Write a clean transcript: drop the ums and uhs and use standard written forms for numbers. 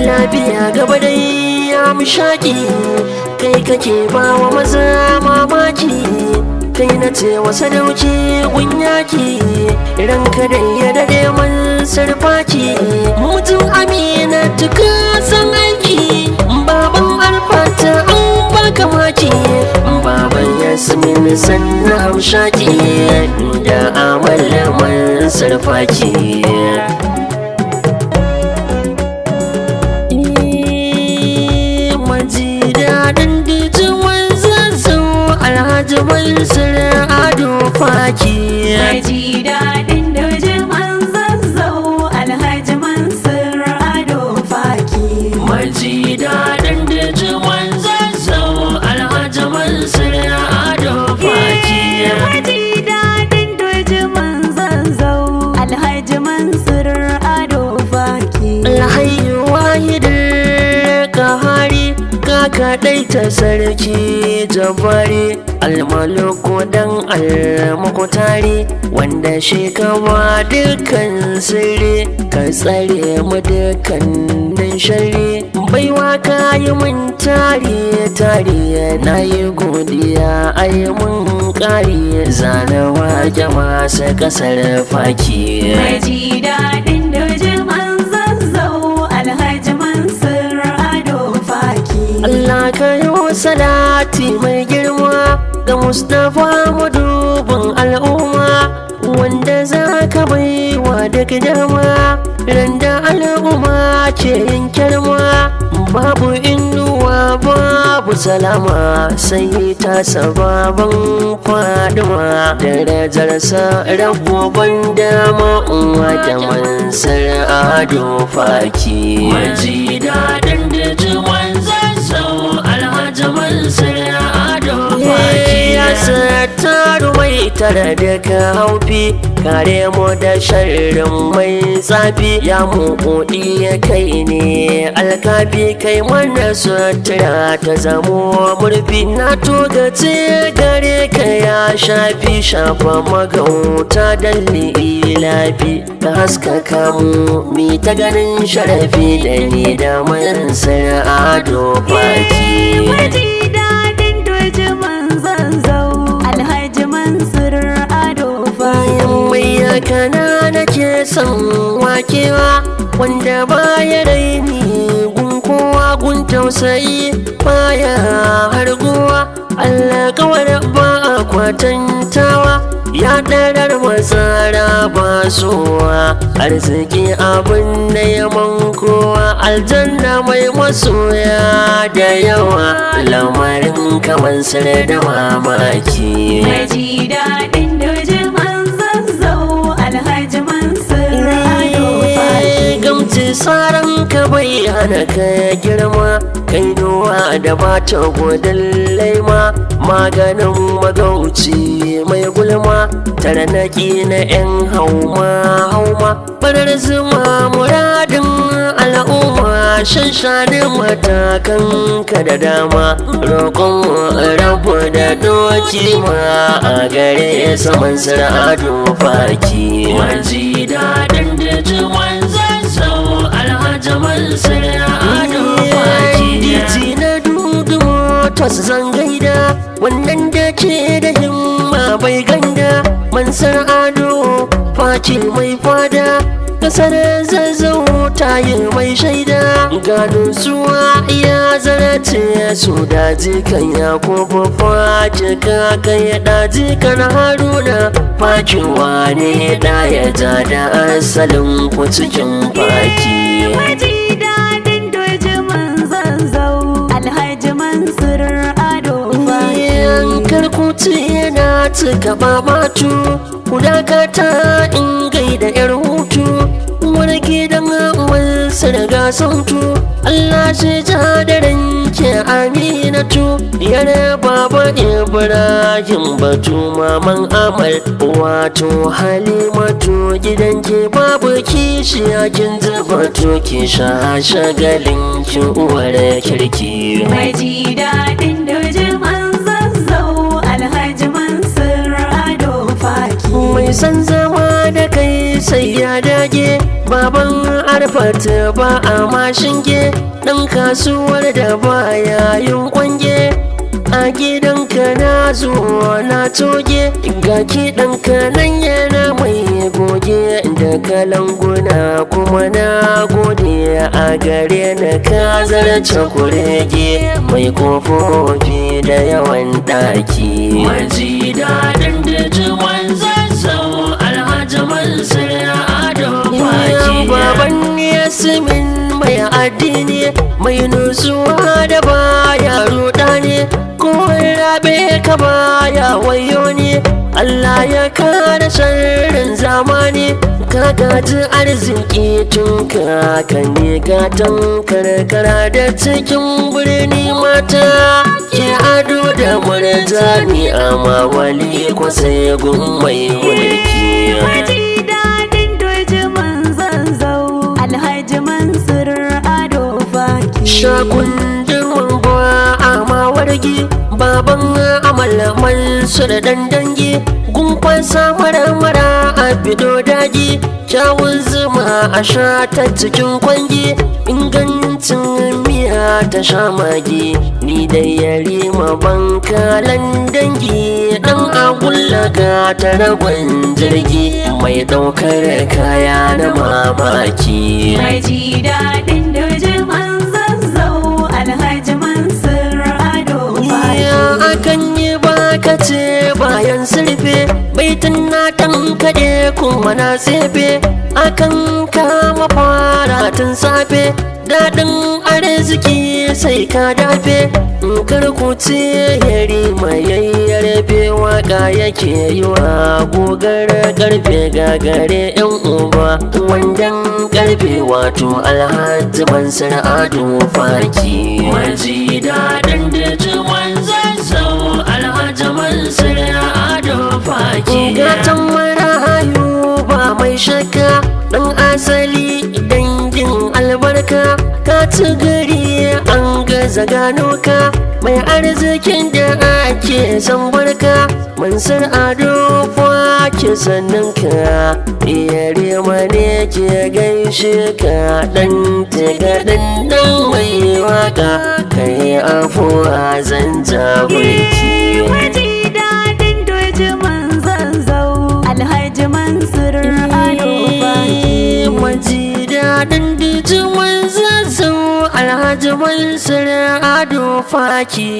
lafiya gaba dai ya mushaƙi, kai kake ba wa maza mamaki, kai na ce wa sadauki gunyaki, ranka da ya dade man sarfaki, mutum amina tuka san aiki, baban arfata an baka maki, baban yasmin sannan hamshaki, da amala man sarfaki. Alhaji Mansur Ado Faki, Maji daɗin dojiman zazzau, Alhaji Mansur Ado Faki. Maji daɗin dojiman zazzau, Alhaji Mansur Ado Faki. Maji daɗin dojiman zazzau, Alhaji Mansur Ado Faki. Alhayu wahidin kahari, ka kaɗaita sarki jabari, almaluku dan almukutari, wanda shi kama dukkan sirri, ka tsare mu dukkanin shari, baiwa ka yi mun tari na yi godiya ai mun ƙari, zanawa masu ƙasar Faki. Maji daɗin dojiman zazzau, Alhaji Mansur Ado Faki. Allah ka yi salati mai girma ga Mustapha madubin al'umma, wanda za ka baiwa daga dama, randa al'umma ke yin kyarma, babu inuwa babu salama, sai ta sababan fadima, darajarsa rabobin dama uwa da Mansur Ado Faki. Maji daɗin da jiman zazzau, Alhaji Mansur Ado Faki. Ya sattaru mai tare da ka haufi, kare mu da sharrin mai tsafi, ya muƙuɗi ya kai ne alkafi, kai mana sutura ta zamo murfi, na togace gare ka ya shafa magauta dalli lafi, ka haskaka mu mi ta ganin sharafi, da ni da Mansur Ado Faki. Maji daɗin dojiman zazzau, Alhaji Mansur Ado Faki. Mai yakana nake son wakewa, wanda baya raini gun kowa, gun tausayi baya harguwa, Allah kawar ba a kwatantawa, ya ɗarar matsara ba suwa, arziki abin da ya kowa, aljanna mai masoya da yawa, lamarin kamar sare da mamaki. Maji daɗin dojiman zazzau, Alhaji Mansur Ado Faki. Gamci tsaron ka bai hana ka girma, kai nuwa da bata godin laima, maganin magauci mai gulma, taranaki na 'yan hauma, barar zuma muradin al'umma, shanshanin matakan ka da dama, roƙon rabu da doki ma a gare sa Mansur Ado Faki. Maji daɗin da jiman zazzau, Alhaji Mansur Ado Faki. Diti na dudu motos zan gaida, wannan da ke da himma bai ganda, Mansur Ado Faki mai fada, kasar zazzau ta yi mai shaida, gano suwa iya zarace su daji kan Yakubu Faki, ka kai daji kan Haruna Faki, wane da ya ja da asalin ku cikin Faki. Maji daɗin dojiman zazzau, Alhaji Mansur Ado Faki. Yankar kuti yana cika babatu, ku dakata in gaida 'yar hutu, wani gidan Mansur ga sautu, Allah shi ja da ranke Aminatu, yar baba Ibrahim Batu, maman Amal wato Halimatu, gidanki babu kishiya kin batu, ki sha shagalin ki uwar kirki. Maji daɗin dojiman zazzau, Alhaji Mansur Ado Faki. Mai san zama da kai sai ya dage, baban arfat ba a mashinge, ɗan kasuwar da baya yin kwange. A gidanka na zo na toge, ga kiɗanka nan yana mai goge da kalanguna kuma na gode. A gare na ka zarce kurege mai kofofi da yawan ɗaki. Maji daɗin dijiman Zazzau Alhaji Mansur Ado Faki. Baban Yasmin mai addini mai nutsuwa da baya ruɗani, ko rabe ka baya wayo ne. Allah ya kare sharrin zamani, ka gaji arziki tun kakanni, gatan karkara da cikin birni. Mata ke ado da murjani amma wali ko sai gun mai mulki. Maji daɗin dojiman Zazzau Alhaji Mansur Ado Faki. Shakundin ba a mawargi, baban amal Mansur dan dangi, gumfan mara a bido daji. Kyawun zuma a sha ta cikin kwangi, ingancin miya ta sha magi. Ni da yarima bankalan dangi, dan agullaga ta ragon jirgi mai ɗaukar kaya na mamaki. Maji daɗin dojiman Zazzau Alhaji Mansur Ado Faki. Akan yi baka ce bayan sirfe, baitin na kaɗe kuma na tsefe. Akan kama fara tun safe, daɗin arziki sai ka dafe. Karkuce yari mai yayyarfe, waka yake yi wa gogar karfe gagare yan uba. Wandan karfe wato Alhaji Mansur Ado Faki. Maji daɗin dijiman Zazzau Alhaji Mansur Ado Faki. Gatan marayu ba mai shakka, ɗan asali dangin albarka. Ka ci gari an gaza gano ka, mai arzikin da ake son barka. Mansur Ado Faki sannan ka, yarima ne ke gaishe ka. Ɗan tagaɗin nan mai waka, kai afuwa zan jabirki. Maji daɗin dojiman Zazzau Alhaji Mansur Ado Faki. Maji daɗin dijiman Zazzau Alhaji Mansur Ado Faki.